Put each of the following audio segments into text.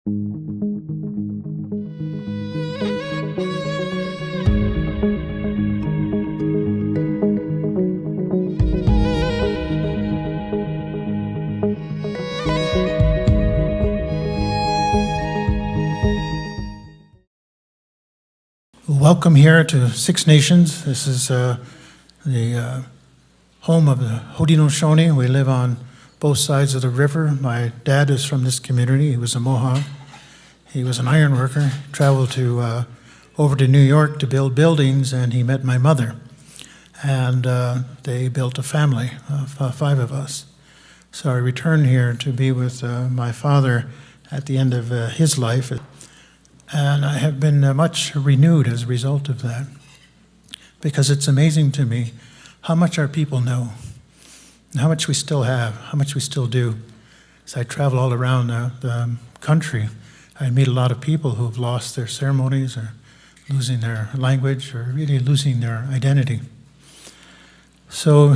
Welcome here to Six Nations. This is the home of the Haudenosaunee. We live on both sides of the river. My dad is from this community. He was a Mohawk. He was an iron worker, traveled over to New York to build buildings, and he met my mother. And they built a family of 5 of us. So I returned here to be with my father at the end of his life. And I have been much renewed as a result of that, because it's amazing to me how much our people know, and how much we still have, how much we still do. As I travel all around the country, I meet a lot of people who have lost their ceremonies or losing their language or really losing their identity. So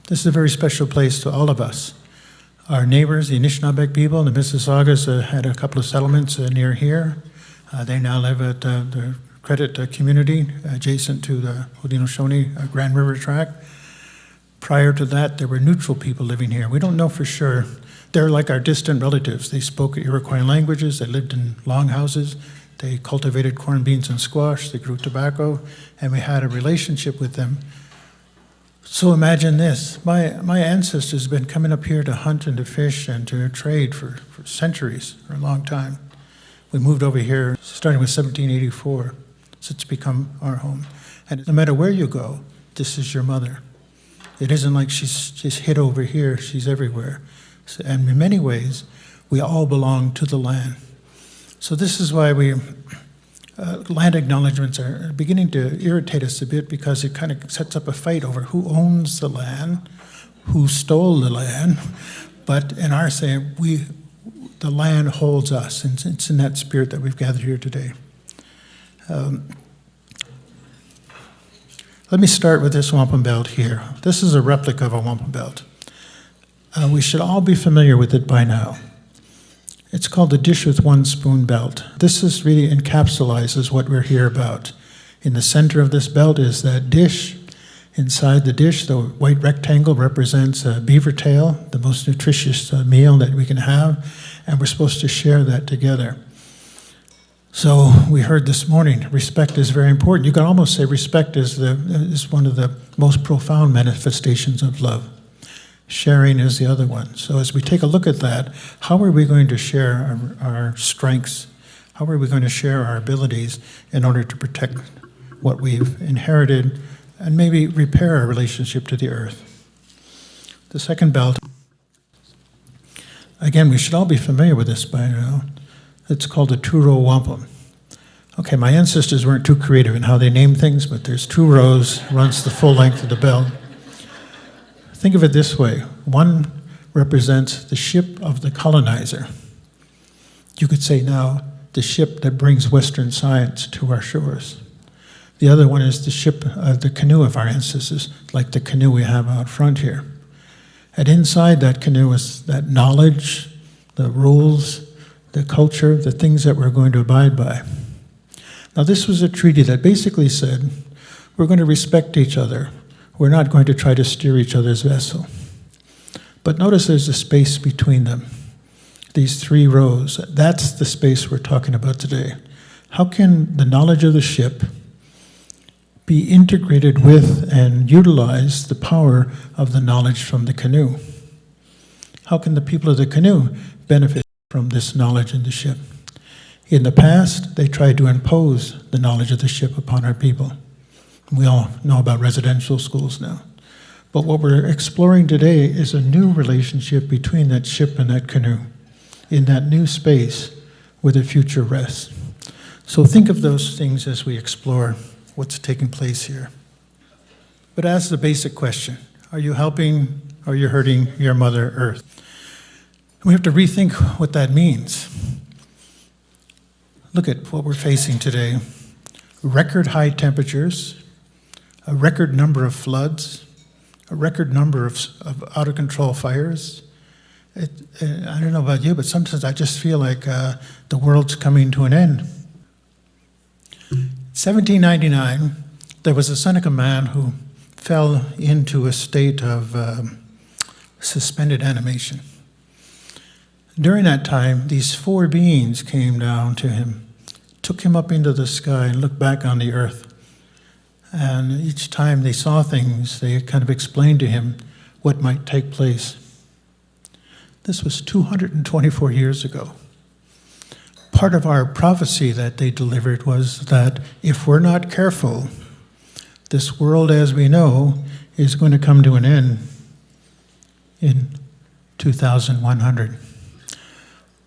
this is a very special place to all of us. Our neighbors, the Anishinaabe people, the Mississaugas, had a couple of settlements near here. They now live at the Credit community adjacent to the Haudenosaunee Grand River Tract. Prior to that, there were neutral people living here. We don't know for sure. They're like our distant relatives. They spoke Iroquois languages. They lived in longhouses. They cultivated corn, beans, and squash. They grew tobacco, and we had a relationship with them. So imagine this. My ancestors have been coming up here to hunt and to fish and to trade for centuries, for a long time. We moved over here starting with 1784, so it's become our home. And no matter where you go, this is your mother. It isn't like she's just hid over here, she's everywhere. So, and in many ways, we all belong to the land. So this is why land acknowledgements are beginning to irritate us a bit, because it kind of sets up a fight over who owns the land, who stole the land. But in our saying, the land holds us, and it's in that spirit that we've gathered here today. Let me start with this wampum belt here. This is a replica of a wampum belt. We should all be familiar with it by now. It's called the dish with one spoon belt. This is really encapsulates what we're here about. In the center of this belt is that dish. Inside the dish, the white rectangle represents a beaver tail, the most nutritious meal that we can have, and we're supposed to share that together. So we heard this morning, respect is very important. You can almost say respect is one of the most profound manifestations of love. Sharing is the other one. So as we take a look at that, how are we going to share our strengths? How are we going to share our abilities in order to protect what we've inherited and maybe repair our relationship to the earth? The second belt, again, we should all be familiar with this by now. It's called a two-row wampum. Okay, my ancestors weren't too creative in how they named things, but there's 2 rows, runs the full length of the belt. Think of it this way. One represents the ship of the colonizer. You could say now, the ship that brings Western science to our shores. The other one is the ship, the canoe of our ancestors, like the canoe we have out front here. And inside that canoe is that knowledge, the rules, the culture, the things that we're going to abide by. Now, this was a treaty that basically said, we're going to respect each other. We're not going to try to steer each other's vessel. But notice there's a space between them. These 3 rows, that's the space we're talking about today. How can the knowledge of the ship be integrated with and utilize the power of the knowledge from the canoe? How can the people of the canoe benefit from this knowledge in the ship? In the past, they tried to impose the knowledge of the ship upon our people. We all know about residential schools now. But what we're exploring today is a new relationship between that ship and that canoe, in that new space where the future rests. So think of those things as we explore what's taking place here. But ask the basic question, are you helping or are you hurting your Mother Earth? We have to rethink what that means. Look at what we're facing today. Record high temperatures, a record number of floods, a record number of out-of-control fires, I don't know about you, but sometimes I just feel like the world's coming to an end. 1799, there was a Seneca man who fell into a state of suspended animation. During that time, these four beings came down to him, took him up into the sky and looked back on the earth. And each time they saw things, they kind of explained to him what might take place. This was 224 years ago. Part of our prophecy that they delivered was that if we're not careful, this world as we know is going to come to an end in 2100.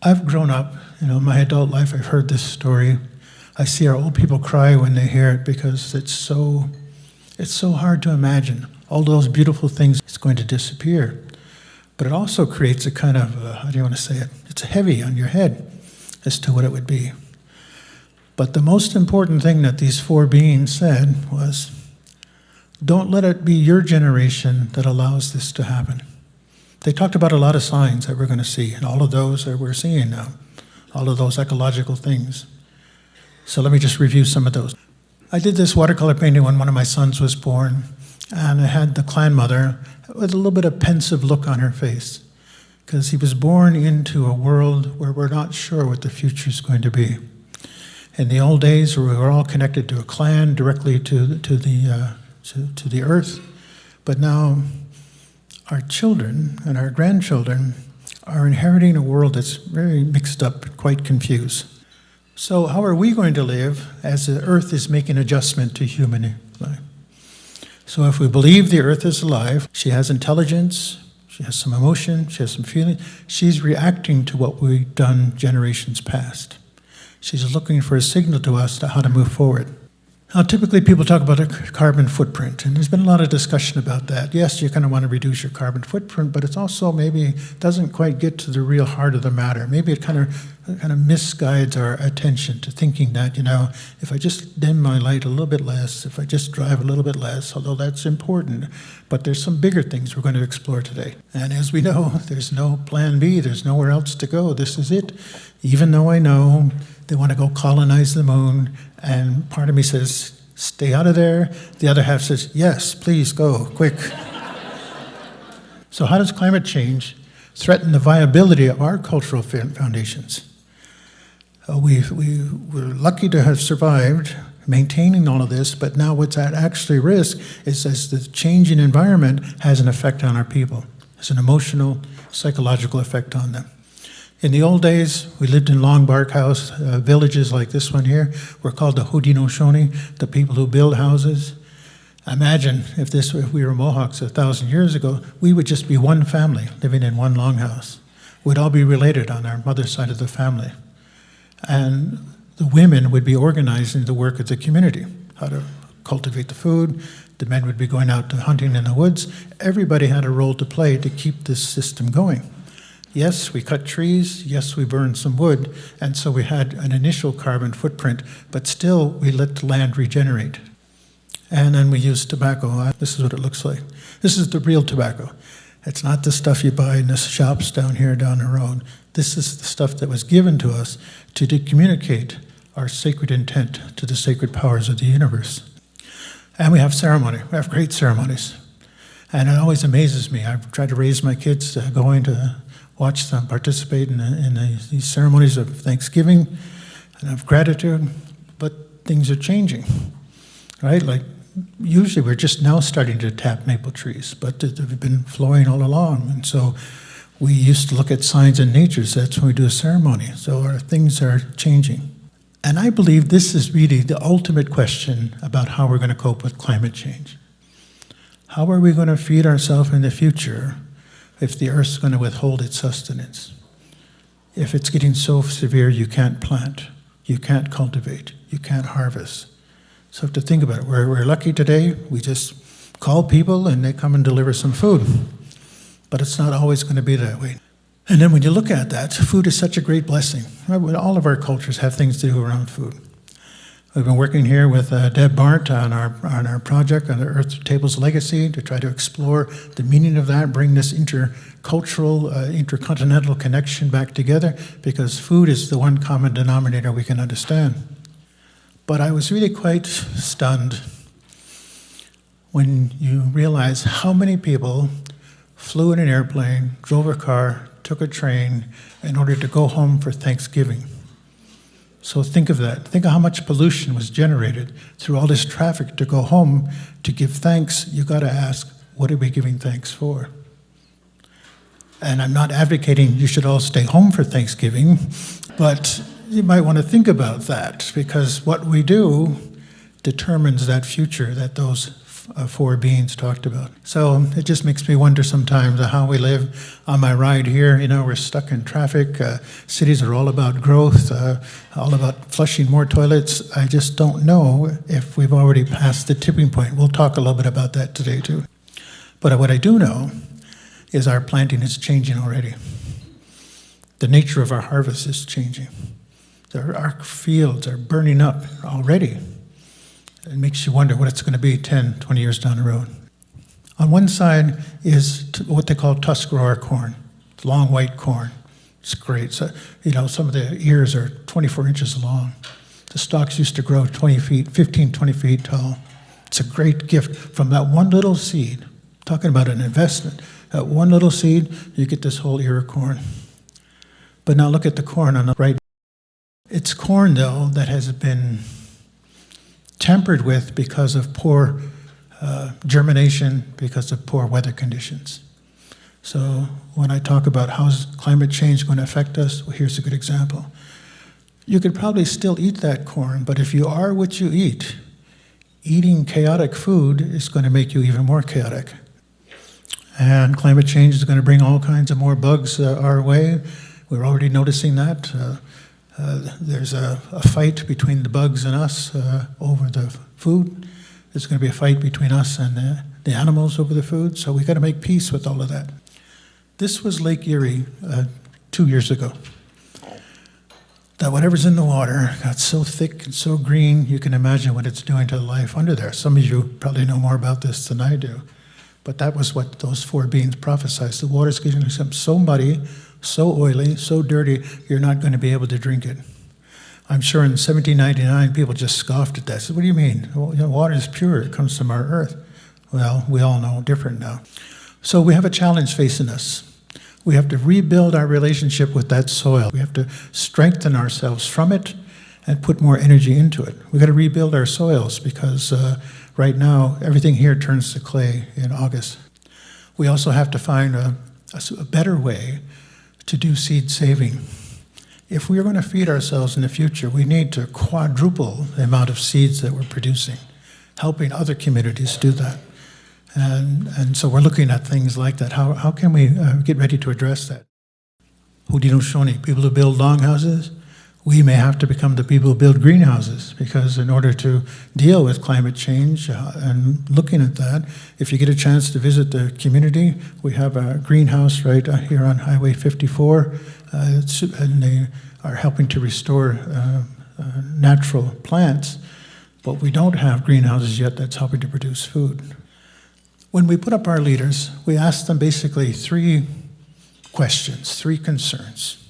I've grown up, my adult life, I've heard this story. I see our old people cry when they hear it because it's so hard to imagine. All those beautiful things, it's going to disappear. But it also creates a kind of, how do you want to say it? It's heavy on your head as to what it would be. But the most important thing that these four beings said was, don't let it be your generation that allows this to happen. They talked about a lot of signs that we're going to see, and all of those that we're seeing now, all of those ecological things. So let me just review some of those. I did this watercolor painting when one of my sons was born, and I had the clan mother with a little bit of pensive look on her face, because he was born into a world where we're not sure what the future is going to be. In the old days, we were all connected to a clan, directly to the earth, but now our children and our grandchildren are inheriting a world that's very mixed up, quite confused. So how are we going to live as the earth is making adjustment to human life? So if we believe the earth is alive, she has intelligence, she has some emotion, she has some feeling, she's reacting to what we've done generations past. She's looking for a signal to us to how to move forward. Now, typically people talk about a carbon footprint, and there's been a lot of discussion about that. Yes, you kind of want to reduce your carbon footprint, but it's also maybe doesn't quite get to the real heart of the matter. Maybe it kind of misguides our attention to thinking that, if I just dim my light a little bit less, if I just drive a little bit less, although that's important, but there's some bigger things we're going to explore today. And as we know, there's no plan B, there's nowhere else to go. This is it. Even though I know they want to go colonize the moon, and part of me says, stay out of there. The other half says, yes, please go, quick. So how does climate change threaten the viability of our cultural foundations? We're lucky to have survived maintaining all of this, but now what's at actually risk is as the changing environment has an effect on our people. It's an emotional, psychological effect on them. In the old days, we lived in long bark house villages like this one here. We're called the Haudenosaunee, the people who build houses. Imagine if we were Mohawks 1,000 years ago, we would just be one family living in one longhouse. We'd all be related on our mother's side of the family. And the women would be organizing the work of the community, how to cultivate the food. The men would be going out to hunting in the woods. Everybody had a role to play to keep this system going. Yes, we cut trees, yes, we burned some wood, and so we had an initial carbon footprint, but still we let the land regenerate. And then we used tobacco. This is what it looks like. This is the real tobacco. It's not the stuff you buy in the shops down here down the road. This is the stuff that was given to us to communicate our sacred intent to the sacred powers of the universe. And we have ceremony. We have great ceremonies. And it always amazes me. I've tried to raise my kids going to watch them participate in these ceremonies of thanksgiving and of gratitude, but things are changing, right? Like, usually we're just now starting to tap maple trees, but they've been flowing all along, and so we used to look at signs in nature, so that's when we do a ceremony, so our things are changing. And I believe this is really the ultimate question about how we're going to cope with climate change. How are we going to feed ourselves in the future if the Earth's going to withhold its sustenance? If it's getting so severe you can't plant, you can't cultivate, you can't harvest. So have to think about it. We're lucky today. We just call people and they come and deliver some food. But it's not always going to be that way. And then when you look at that, food is such a great blessing. Right? All of our cultures have things to do around food. We've been working here with Deb Barnt on our project on the Earth Table's Legacy to try to explore the meaning of that, bring this intercultural, intercontinental connection back together, because food is the one common denominator we can understand. But I was really quite stunned when you realize how many people flew in an airplane, drove a car, took a train in order to go home for Thanksgiving. So think of that. Think of how much pollution was generated through all this traffic to go home to give thanks. You got to ask, what are we giving thanks for? And I'm not advocating you should all stay home for Thanksgiving, but you might want to think about that, because what we do determines that future that those four beings talked about. So it just makes me wonder sometimes how we live. On my ride here, we're stuck in traffic. Cities are all about growth, all about flushing more toilets. I just don't know if we've already passed the tipping point. We'll talk a little bit about that today too. But what I do know is our planting is changing already. The nature of our harvest is changing. Our fields are burning up already. It makes you wonder what it's going to be 10, 20 years down the road. On one side is what they call tusk-rower corn, long white corn. It's great. So, some of the ears are 24 inches long. The stalks used to grow 20 feet tall. It's a great gift from that one little seed. Talking about an investment. That one little seed, you get this whole ear of corn. But now look at the corn on the right. It's corn, though, that has been tempered with because of poor germination, because of poor weather conditions. So when I talk about how's climate change going to affect us, well, here's a good example. You could probably still eat that corn, but if you are what you eat, eating chaotic food is going to make you even more chaotic. And climate change is going to bring all kinds of more bugs our way. We're already noticing that. There's a fight between the bugs and us over the food. There's going to be a fight between us and the animals over the food. So we've got to make peace with all of that. This was Lake Erie 2 years ago. That whatever's in the water got so thick and so green, you can imagine what it's doing to the life under there. Some of you probably know more about this than I do. But that was what those four beings prophesied. The water's getting to become so muddy, so oily, so dirty, you're not going to be able to drink it. I'm sure in 1799, people just scoffed at that. Said, what do you mean? Well, water is pure. It comes from our earth. Well, we all know different now. So we have a challenge facing us. We have to rebuild our relationship with that soil. We have to strengthen ourselves from it and put more energy into it. We've got to rebuild our soils because right now, everything here turns to clay in August. We also have to find a better way to do seed saving. If we are going to feed ourselves in the future, we need to quadruple the amount of seeds that we're producing, helping other communities do that. And so we're looking at things like that. How can we get ready to address that? Haudenosaunee, people who build longhouses, we may have to become the people who build greenhouses, because in order to deal with climate change and looking at that, if you get a chance to visit the community, we have a greenhouse right here on Highway 54, and they are helping to restore natural plants, but we don't have greenhouses yet that's helping to produce food. When we put up our leaders, we ask them basically three questions, three concerns.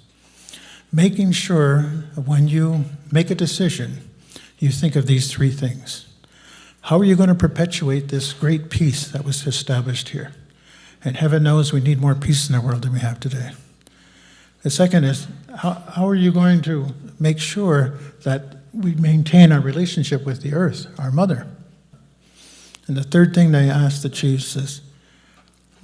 Making sure when you make a decision, you think of these three things. How are you going to perpetuate this great peace that was established here? And heaven knows we need more peace in the world than we have today. The second is, how are you going to make sure that we maintain our relationship with the earth, our mother? And the third thing they ask the chiefs is,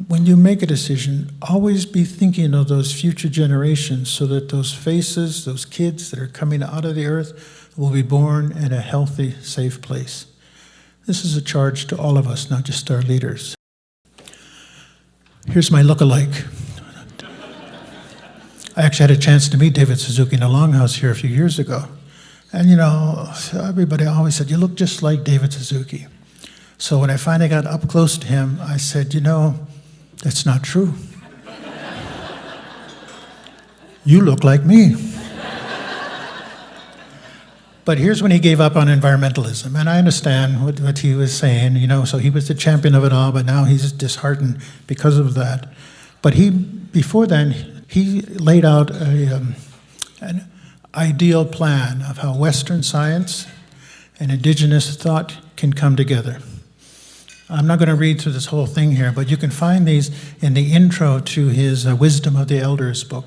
when you make a decision, always be thinking of those future generations so that those faces, those kids that are coming out of the earth will be born in a healthy, safe place. This is a charge to all of us, not just our leaders. Here's my look-alike. I actually had a chance to meet David Suzuki in a longhouse here a few years ago. And everybody always said, you look just like David Suzuki. So when I finally got up close to him, I said, that's not true. You look like me. But here's when he gave up on environmentalism, and I understand what he was saying, so he was the champion of it all, but now he's disheartened because of that. But before then, he laid out an ideal plan of how Western science and Indigenous thought can come together. I'm not going to read through this whole thing here, but you can find these in the intro to his Wisdom of the Elders book.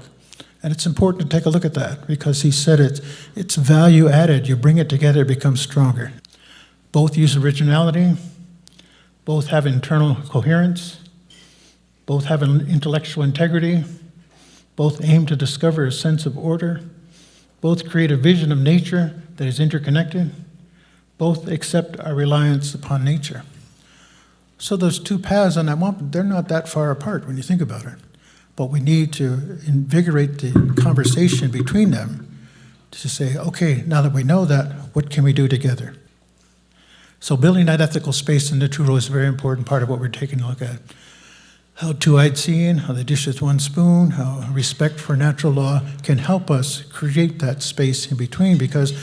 And it's important to take a look at that because he said it's value added. You bring it together, it becomes stronger. Both use originality, both have internal coherence, both have an intellectual integrity, both aim to discover a sense of order, both create a vision of nature that is interconnected, both accept our reliance upon nature. So those two paths on that one, they're not that far apart when you think about it. But we need to invigorate the conversation between them to say, okay, now that we know that, what can we do together? So building that ethical space in Naturo is a very important part of what we're taking a look at. How two-eyed seeing, how they dish with one spoon, how respect for natural law can help us create that space in between because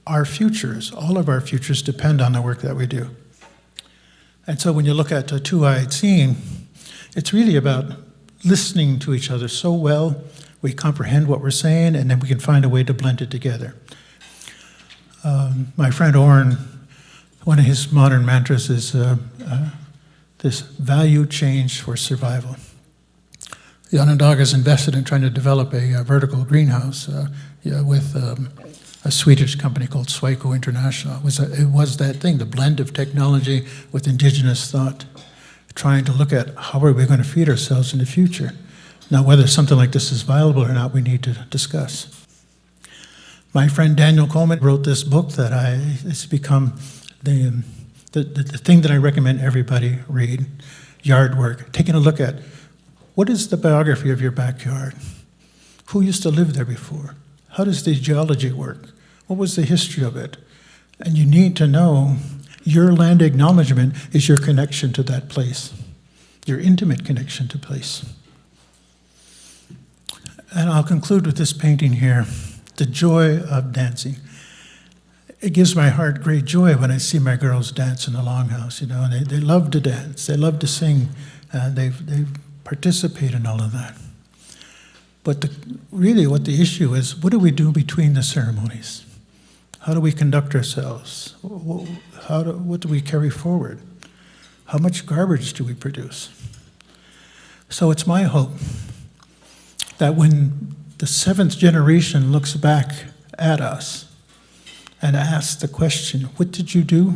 our futures, all of our futures depend on the work that we do. And so when you look at two-eyed seeing, it's really about listening to each other so well, we comprehend what we're saying, and then we can find a way to blend it together. My friend Oren, one of his modern mantras is this value change for survival. The Onondagas invested in trying to develop a vertical greenhouse with a Swedish company called Ohsweken International. It was that thing, the blend of technology with Indigenous thought, trying to look at how are we going to feed ourselves in the future. Now, whether something like this is viable or not, we need to discuss. My friend Daniel Coleman wrote this book that it's become the thing that I recommend everybody read, Yard Work, taking a look at what is the biography of your backyard? Who used to live there before? How does the geology work? What was the history of it? And you need to know your land acknowledgement is your connection to that place, your intimate connection to place. And I'll conclude with this painting here, The Joy of Dancing. It gives my heart great joy when I see my girls dance in the Longhouse, and they love to dance, they love to sing, they participate in all of that. But really what the issue is, what do we do between the ceremonies? How do we conduct ourselves? What do we carry forward? How much garbage do we produce? So it's my hope that when the seventh generation looks back at us and asks the question, what did you do?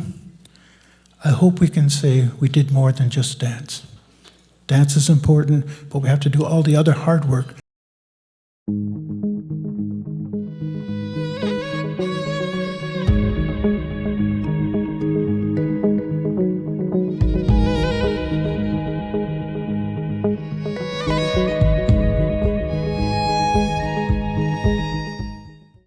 I hope we can say we did more than just dance. Dance is important, but we have to do all the other hard work